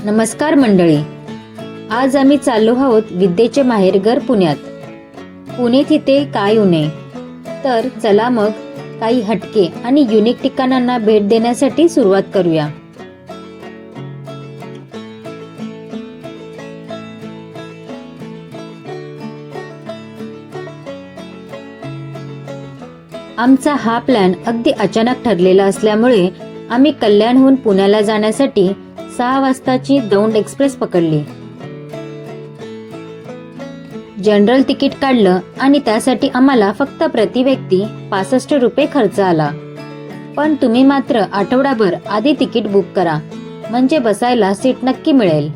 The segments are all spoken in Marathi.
नमस्कार मंडळी. आज आम्ही चाललो आहोत विद्येचे माहेरघर पुण्यात. पुणे तिथे काय उणे. तर चला मग काही हटके आणि युनिक ठिकाणांना भेट देण्यासाठी सुरुवात करूया. आमचा हा प्लॅन अगदी अचानक ठरलेला असल्यामुळे आम्ही कल्याणहून पुण्याला जाण्यासाठी 6 वाजताची दौंड एक्सप्रेस पकडली. जनरल तिकीट काढलं आणि त्यासाठी आम्हाला फक्त प्रति व्यक्ती 65 रुपये खर्च आला. पण तुम्ही मात्र आठवडाभर आधी तिकीट बुक करा, म्हणजे बसायला सीट नक्की मिळेल.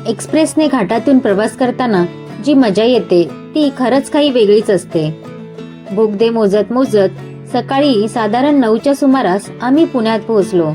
एक्सप्रेसने घाटातून प्रवास करताना जी मजा येते ती खरंच काही वेगळीच असते. बोगदे मोजत मोजत सकाळी साधारण 9च्या सुमारास आम्ही पुण्यात पोहोचलो.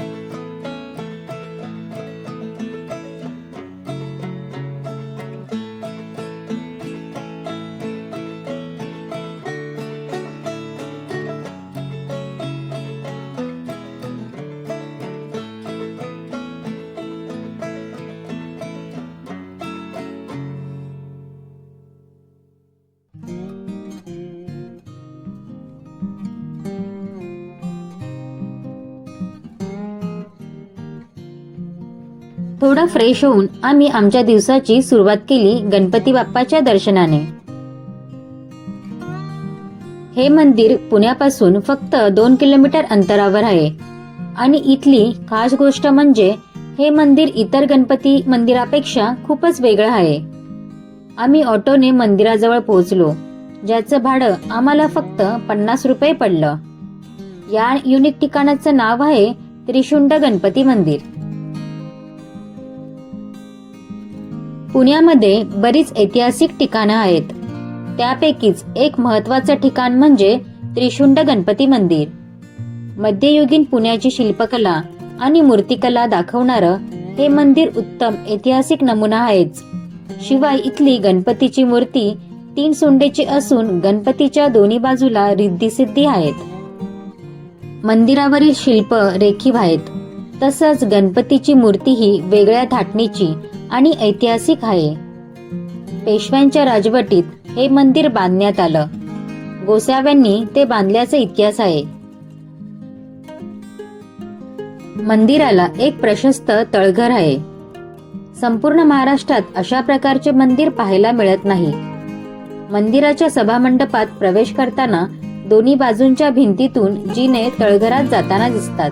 थोडं फ्रेश होऊन आम्ही आमच्या दिवसाची सुरुवात केली गणपती बाप्पाच्या दर्शनाने. हे मंदिर पुण्यापासून फक्त 2 किलोमीटर अंतरावर आहे आणि इथली खास गोष्ट म्हणजे हे मंदिर इतर गणपती मंदिरापेक्षा खूपच वेगळं आहे. आम्ही ऑटोने मंदिराजवळ पोहोचलो, ज्याचं भाडं आम्हाला फक्त 50 रुपये पडलं. या युनिक ठिकाणाचं नाव आहे त्रिशुंड गणपती मंदिर. पुण्यामध्ये बरीच ऐतिहासिक ठिकाणं आहेत. त्यापैकीच एक महत्वाचं ठिकाण म्हणजे त्रिशुंड गणपती मंदिर. मध्ययुगीन पुण्याची शिल्पकला आणि मूर्तिकला दाखवणारं हे मंदिर उत्तम ऐतिहासिक नमुना आहेच. शिवाय इथली गणपतीची मूर्ती 3 सोंडेची असून गणपतीच्या दोन्ही बाजूला रिद्धिसिद्धी आहेत. मंदिरावरील शिल्प रेखीव आहेत. तसंच गणपतीची मूर्तीही वेगळ्या धाटणीची आणि ऐतिहासिक आहे. पेशव्यांच्या राजवटीत हे मंदिर बांधण्यात आलं. गोसाव्यांनी ते बांधल्याचा इतिहास आहे. मंदिराला एक प्रशस्त तळघर आहे. संपूर्ण महाराष्ट्रात अशा प्रकारचे मंदिर पाहायला मिळत नाही. मंदिराच्या सभामंडपात प्रवेश करताना दोन्ही बाजूंच्या भिंतीतून जिने तळघरात जाताना दिसतात.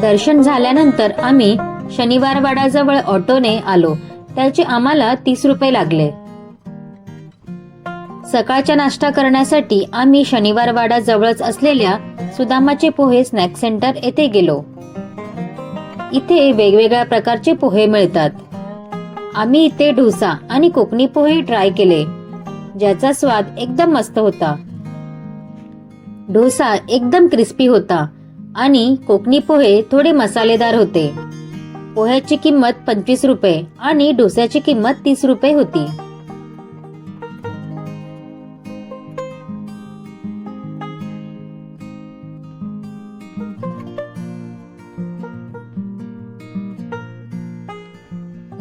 दर्शन झाल्यानंतर आम्ही शनिवारवाडाजवळ ऑटोने आलो. त्याचे आम्हाला 30 रुपये लागले. सकाळचा नाश्ता करण्यासाठी आम्ही शनिवारवाडा जवळच असलेल्या सुदामाचे पोहे स्नॅक सेंटर येथे गेलो. इथे वेगवेगळ्या प्रकारचे पोहे मिळतात. आम्ही इथे डोसा आणि कोकणी पोहे ट्राय केले, ज्याचा स्वाद एकदम मस्त होता. डोसा एकदम क्रिस्पी होता आणि कोकणी पोहे थोडे मसालेदार होते. पोह्याची किंमत 25 रुपये आणि डोस्याची किंमत 30 रुपये होती.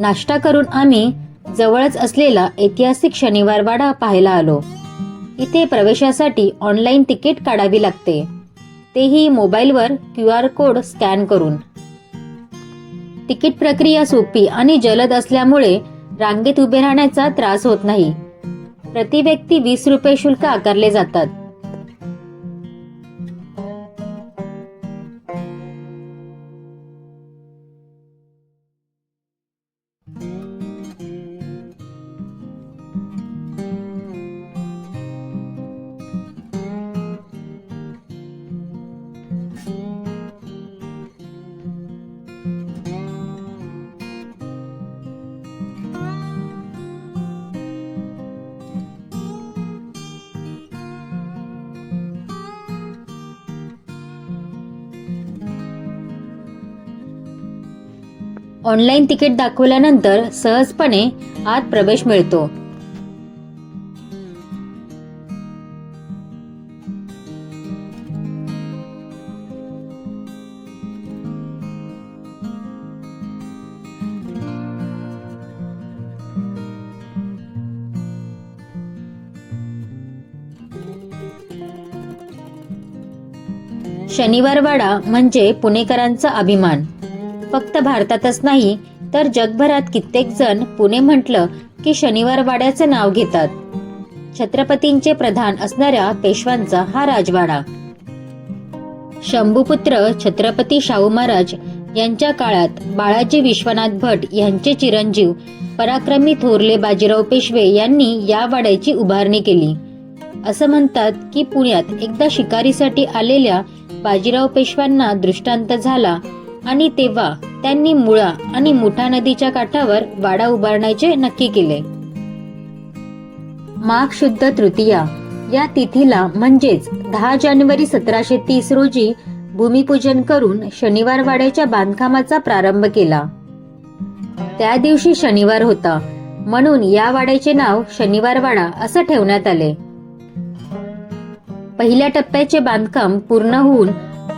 नाश्ता करून आम्ही जवळच असलेला ऐतिहासिक शनिवार वाडा पाहायला आलो. इथे प्रवेशासाठी ऑनलाईन तिकीट काढावी लागते, तेही मोबाईलवर QR कोड स्कॅन करून. तिकीट प्रक्रिया सोपी आणि जलद असल्यामुळे रांगेत उभे राहण्याचा त्रास होत नाही. प्रति व्यक्ती 20 रुपये शुल्क आकारले जातात. ऑनलाईन तिकीट दाखवल्यानंतर सहजपणे आत प्रवेश मिळतो. शनिवार वाडा म्हणजे पुणेकरांचा अभिमान. फक्त भारतातच नाही तर जगभरात कित्येक जण पुणे म्हटलं की शनिवार वाड्याचे नाव घेतात. छत्रपतींचे प्रधान असणाऱ्या पेशव्यांचा हा राजवाडा. शंभूपुत्र छत्रपती शाहू महाराज यांच्या काळात बाळाजी विश्वनाथ भट यांचे चिरंजीव पराक्रमी थोरले बाजीराव पेशवे यांनी या वाड्याची उभारणी केली. असं म्हणतात की पुण्यात एकदा शिकारीसाठी आलेल्या बाजीराव पेशव्यांना दृष्टांत झाला आणि तेव्हा त्यांनी मुळा आणि मुठा नदीच्या काठावर वाडा उभारण्याचे नक्की केले. माघ शुद्ध तृतीया या तिथीला म्हणजेच 10 जानेवारी 1730 रोजी भूमिपूजन करून शनिवार वाड्याच्या बांधकामाचा प्रारंभ केला. त्या दिवशी शनिवार होता म्हणून या वाड्याचे नाव शनिवार वाडा असं ठेवण्यात आले. पहिल्या टप्प्याचे बांधकाम पूर्ण होऊन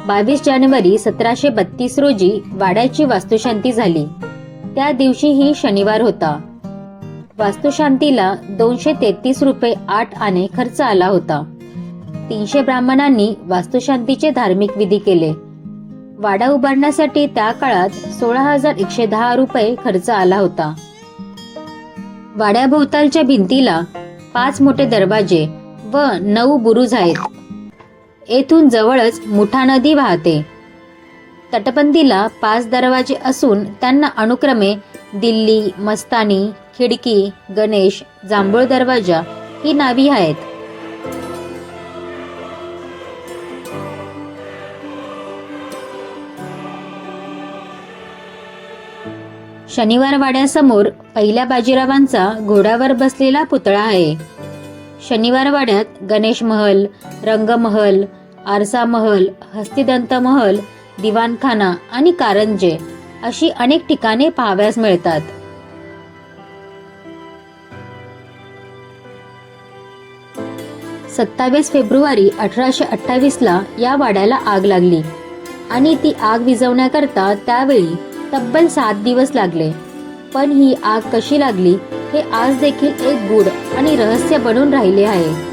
22 जानेवारी 1732 रोजी वाड्याची वास्तुशांती झाली. त्या दिवशीही शनिवार होता. वास्तुशांतीला 233 रुपये 8 आणे खर्च आला होता. 300 ब्राह्मणांनी वास्तुशांतीचे धार्मिक विधी केले. वाडा उभारण्यासाठी त्या काळात 16,110 रुपये खर्च आला होता. वाड्याभोवतालच्या भिंतीला 5 मोठे दरवाजे व 9 बुरुज आहेत. येथून जवळच मुठा नदी वाहते. तटबंदीला 5 दरवाजे असून त्यांना अनुक्रमे दिल्ली, मस्तानी, खिडकी, गणेश, जांभूळ दरवाजा ही नावे आहेत. शनिवार वाड्यासमोर पहिल्या बाजीरावांचा घोड्यावर बसलेला पुतळा आहे. शनिवार वाड्यात गणेश महल, रंगमहल, आरसा महल, हस्तिदंत महल, दिवाणखाना आणि कारंजे अशी अनेक ठिकाणे पाहाव्यास मिळतात. सत्तावीस फेब्रुवारी 1828 ला या वाड्याला आग लागली आणि ती आग विझवण्याकरता त्यावेळी तब्बल 7 दिवस लागले. पण ही आग कशी लागली हे आज देखील एक गूढ आणि रहस्य बनून राहिले आहे.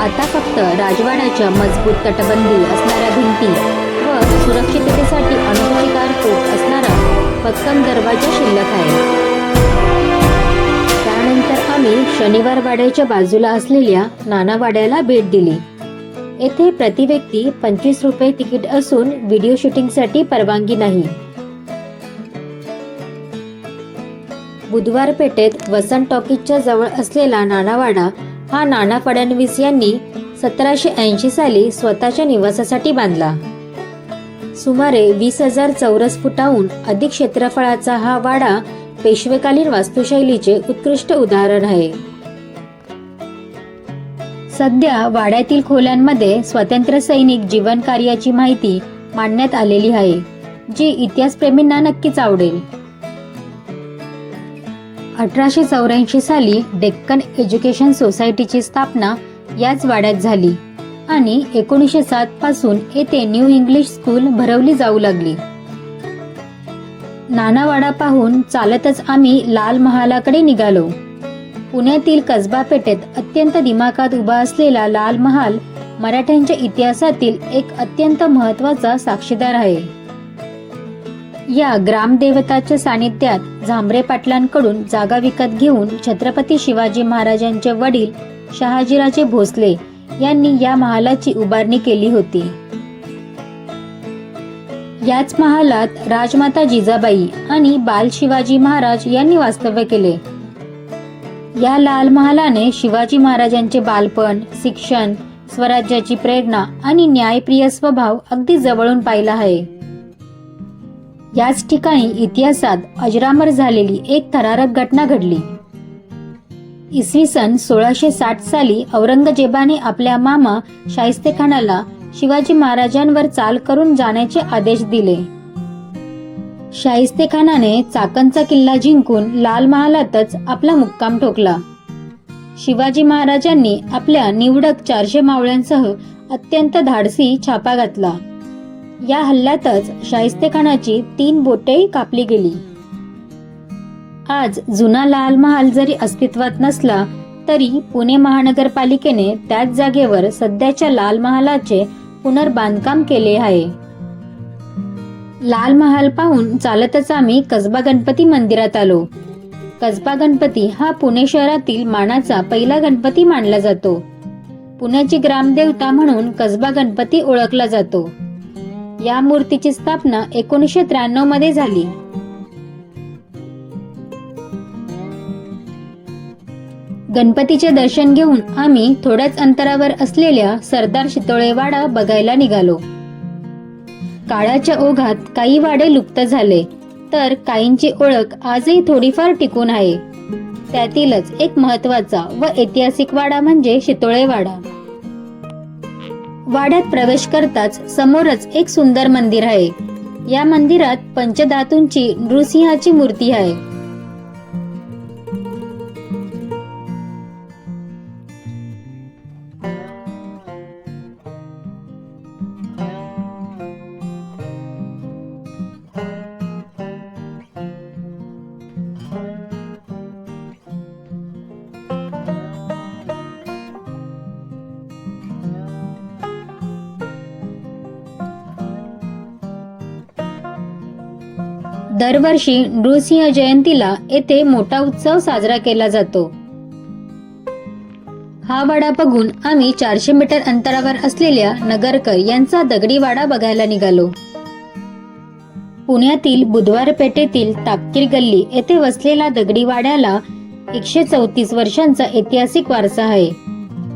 आता फक्त राजवाड्याच्या मजबूत तटबंदी असणाऱ्या भिंती व सुरक्षिततेसाठी अनुमतीदार तोफ असणारा भक्कम दरवाजा शिल्लक आहे. त्यानंतर आम्ही शनिवार वाड्याच्या बाजूला असलेल्या नाना वाड्याला भेट दिली. येथे प्रति व्यक्ती 25 रुपये तिकीट असून व्हिडिओ शूटिंगसाठी परवानगी नाही. बुधवार पेठेत वसंत टॉकीजच्या जवळ असलेला नानावाडा हा नाना फडणवीस यांनी 1780 साली स्वतःच्या निवासासाठी बांधला. सुमारे 20,000 चौरस फुटाहून अधिक क्षेत्रफळाचा हा वाडा पेशवेकालीन वास्तुशैलीचे उत्कृष्ट उदाहरण आहे. सध्या वाड्यातील खोल्यांमध्ये स्वातंत्र्य सैनिक जीवन कार्याची माहिती मांडण्यात आलेली आहे, जी इतिहासप्रेमींना नक्कीच आवडेल. 1884 साली डेक्कन एज्युकेशन सोसायटीची स्थापना याच वाड्यात झाली आणि 1907 पासून येथे न्यू इंग्लिश स्कूल भरवली जाऊ लागली. नाना वाडा पाहून चालतच आम्ही लाल महालाकडे निघालो. पुण्यातील कसबा पेठेत अत्यंत दिमाखात उभा असलेला लाल महाल मराठ्यांच्या इतिहासातील एक अत्यंत महत्त्वाचा साक्षीदार आहे. या ग्रामदेवताच्या सानिध्यात झांबरे पाटलांकडून जागा विकत घेऊन छत्रपती शिवाजी महाराजांचे वडील शहाजीराजे भोसले यांनी या महालाची उभारणी केली होती. याच महालात राजमाता जिजाबाई आणि बाल शिवाजी महाराज यांनी वास्तव्य केले. या लाल महालाने शिवाजी महाराजांचे बालपण, शिक्षण, स्वराज्याची प्रेरणा आणि न्यायप्रिय स्वभाव अगदी जवळून पाहिला आहे. याच ठिकाणी इतिहासात अजरामर झालेली एक थरारक घटना घडली. इसवी सन 1660 साली औरंगजेबाने आपल्या मामा शाहिस्तेखानाला शिवाजी महाराजांवर चाल करून जाण्याचे आदेश दिले. शाहिस्तेखानाने चाकणचा किल्ला जिंकून लाल महालातच आपला मुक्काम ठोकला. शिवाजी महाराजांनी आपल्या निवडक 400 मावळ्यांसह अत्यंत धाडसी छापा घातला. या हल्ल्यातच शाहिस्तेखानाची 3 बोटेही कापली गेली. आज जुना लाल महाल जरी अस्तित्वात नसला तरी पुणे महानगरपालिकेने त्याच जागेवर सध्याच्या लाल महालाचे पुनर्बांधकाम केले आहे. लाल महाल पाहून चालतच आम्ही कसबा गणपती मंदिरात आलो. कसबा गणपती हा पुणे शहरातील मानाचा पहिला गणपती मानला जातो. पुण्याची ग्रामदेवता म्हणून कसबा गणपती ओळखला जातो. या मूर्तीची स्थापना 1993 मध्ये झाली. गणपतीचे दर्शन घेऊन आम्ही थोड्याच अंतरावर असलेल्या सरदार शितोळे वाडा बघायला निघालो. काळाच्या ओघात काही वाडे लुप्त झाले, तर काहींची ओळख आजही थोडीफार टिकून आहे. त्यातीलच एक महत्त्वाचा व ऐतिहासिक वाडा म्हणजे शितोळे वाडा. वाड्यात प्रवेश करताच समोरच एक सुंदर मंदिर आहे. या मंदिरात पंचधातूंची नृसिंहाची मूर्ती आहे. दरवर्षी नृसिंह जयंतीला येथे मोठा उत्सव साजरा केला जातो. हा वाडा बघून आम्ही 400 मीटर अंतरावर असलेल्या नगरकर यांचा दगडी वाडा बघायला निघालो. पुण्यातील बुधवार पेठेतील तापकीर गल्ली येथे वसलेला दगडी वाड्याला 134 वर्षांचा ऐतिहासिक वारसा आहे.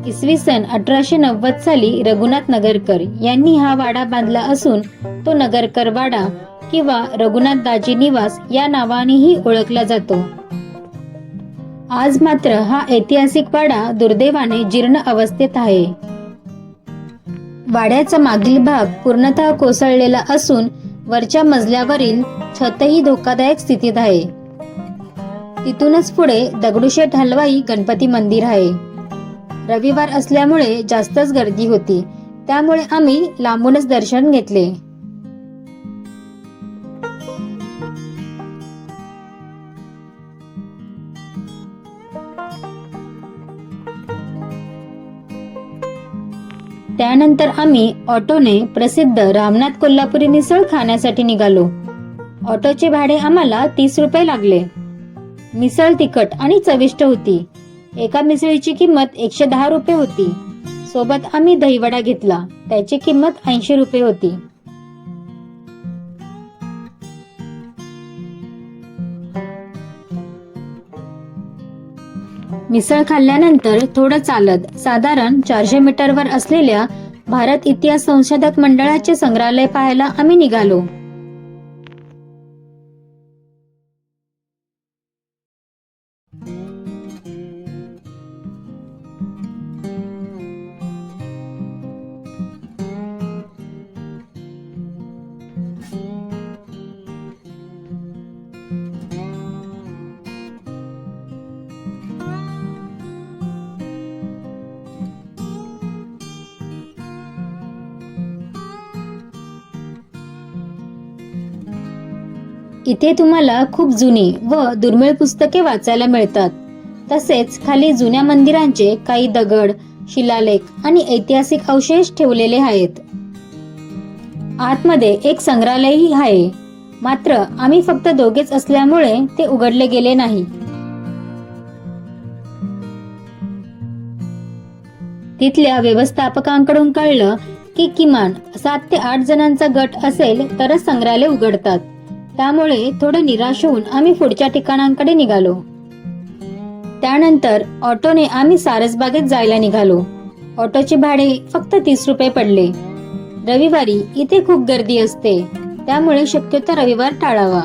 इसवी सन 1890 साली रघुनाथ नगरकर यांनी हा वाडा बांधला असून तो नगरकर वाडा किंवा रघुनाथ दाजी निवास या नावानेही ओळखला जातो. आज मात्र हा ऐतिहासिक वाडा दुर्दैवाने जीर्ण अवस्थेत आहे. वाड्याचा मागील भाग पूर्णतः कोसळलेला असून वरच्या मजल्यावरील छतही धोकादायक स्थितीत आहे. तिथूनच पुढे दगडूशेठ हलवाई गणपती मंदिर आहे. रविवार असल्यामुळे जास्तच गर्दी होती, त्यामुळे आम्ही लांबूनच दर्शन घेतले. त्यानंतर आम्ही ऑटोने प्रसिद्ध रामनाथ कोल्हापुरी मिसळ खाण्यासाठी निघालो. ऑटोचे भाडे आम्हाला 30 रुपये लागले. मिसळ तिखट आणि चविष्ट होती. एका मिसळीची किंमत 110 रुपये होती. सोबत आम्ही दहीवडा घेतला, त्याची किंमत 80 रुपये होती. मिसळ खाल्ल्यानंतर थोडं चालत साधारण 400 मीटरवर असलेल्या भारत इतिहास संशोधक मंडळाचे संग्रहालय पाहायला आम्ही निघालो. इथे तुम्हाला खूप जुनी व दुर्मिळ पुस्तके वाचायला मिळतात. तसेच खाली जुन्या मंदिरांचे काही दगड, शिलालेख आणि ऐतिहासिक अवशेष ठेवलेले आहेत. आतमध्ये एक संग्रहालयही आहे, मात्र आम्ही फक्त दोघेच असल्यामुळे ते उघडले गेले नाही. तिथल्या व्यवस्थापकांकडून कळलं की किमान 7 ते 8 जणांचा गट असेल तरच संग्रहालय उघडतात. त्यामुळे थोडं निराश होऊन आम्ही पुढच्या ठिकाणांकडे निघालो. त्यानंतर ऑटोने आम्ही सारसबागेत जायला निघालो. ऑटोचे भाडे फक्त 30 रुपये पडले. रविवारी इथे खूप गर्दी असते, त्यामुळे शक्यतो रविवार टाळावा.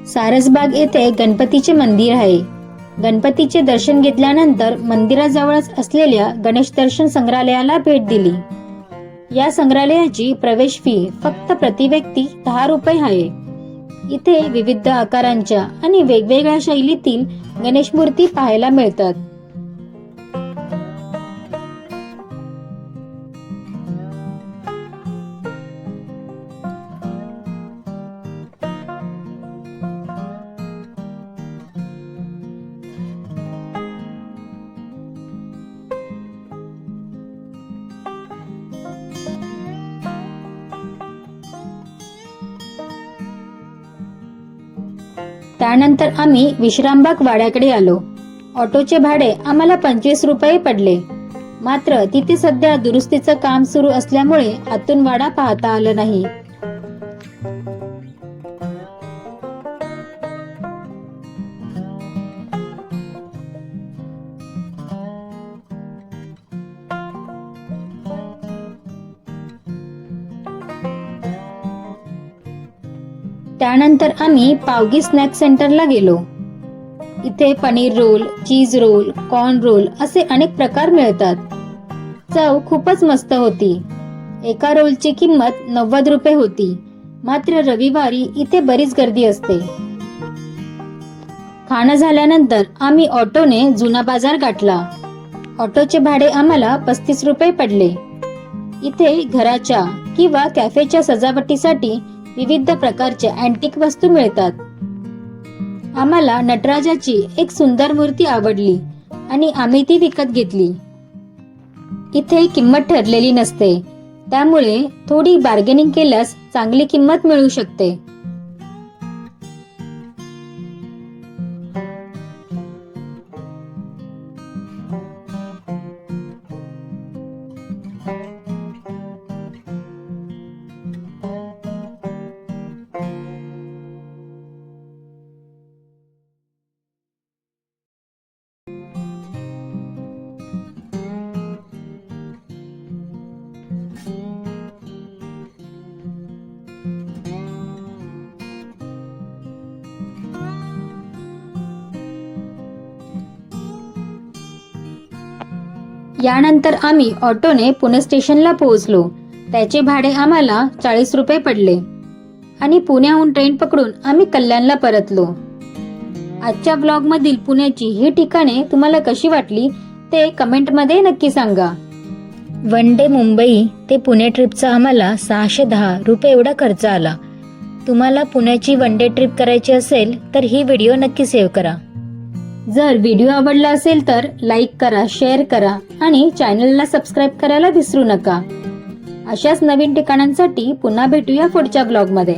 सारसबाग येथे गणपतीचे मंदिर आहे. गणपतीचे दर्शन घेतल्यानंतर मंदिराजवळच असलेल्या गणेश दर्शन संग्रहालयाला भेट दिली. या संग्रहालयाची प्रवेश फी फक्त प्रति व्यक्ती 10 रुपये आहे. इथे विविध आकारांच्या आणि वेगवेगळ्या शैलीतील गणेश मूर्ती पाहायला मिळतात. त्यानंतर आम्ही विश्रामबाग वाड्याकडे आलो. ऑटोचे भाडे आम्हाला 25 रुपये पडले. मात्र तिथे सध्या दुरुस्तीचं काम सुरू असल्यामुळे आतून वाडा पाहता आलं नाही. त्यानंतर आम्ही पावगी स्नॅक सेंटरला गेलो. इथे पनीर रोल, चीज रोल, कॉर्न रोल असे अनेक प्रकार मिळतात. चव खूपच मस्त होती. एका रोलची किंमत 90 रुपये होती. मात्र रविवारी इथे बरीच गर्दी असते. खाणं झाल्यानंतर आम्ही ऑटोने जुना बाजार गाठला. ऑटोचे भाडे आम्हाला 35 रुपये पडले. इथे घराच्या किंवा कॅफेच्या सजावटीसाठी विविध प्रकारच्या अँटिक वस्तू मिळतात. आम्हाला नटराजाची एक सुंदर मूर्ती आवडली आणि आम्ही ती विकत घेतली. इथे किंमत ठरलेली नसते, त्यामुळे थोडी बार्गेनिंग केल्यास चांगली किंमत मिळू शकते. यानंतर आम्ही ऑटोने पुणे स्टेशनला पोहोचलो. त्याचे भाडे आम्हाला 40 रुपये पडले आणि पुण्याहून ट्रेन पकडून आम्ही कल्याणला परतलो. आजच्या ब्लॉग मधील पुण्याची ही ठिकाणे तुम्हाला कशी वाटली ते कमेंटमध्ये नक्की सांगा. वन डे मुंबई ते पुणे ट्रिपचा आम्हाला 610 रुपये एवढा खर्च आला. तुम्हाला पुण्याची वन डे ट्रिप करायची असेल तर ही व्हिडिओ नक्की सेव्ह करा. जर व्हिडिओ आवडला असेल तर लाईक करा, शेअर करा आणि चॅनलला सबस्क्राईब करायला विसरू नका. अशाच नवीन ठिकाणांसाठी पुन्हा भेटूया पुढच्या ब्लॉगमध्ये.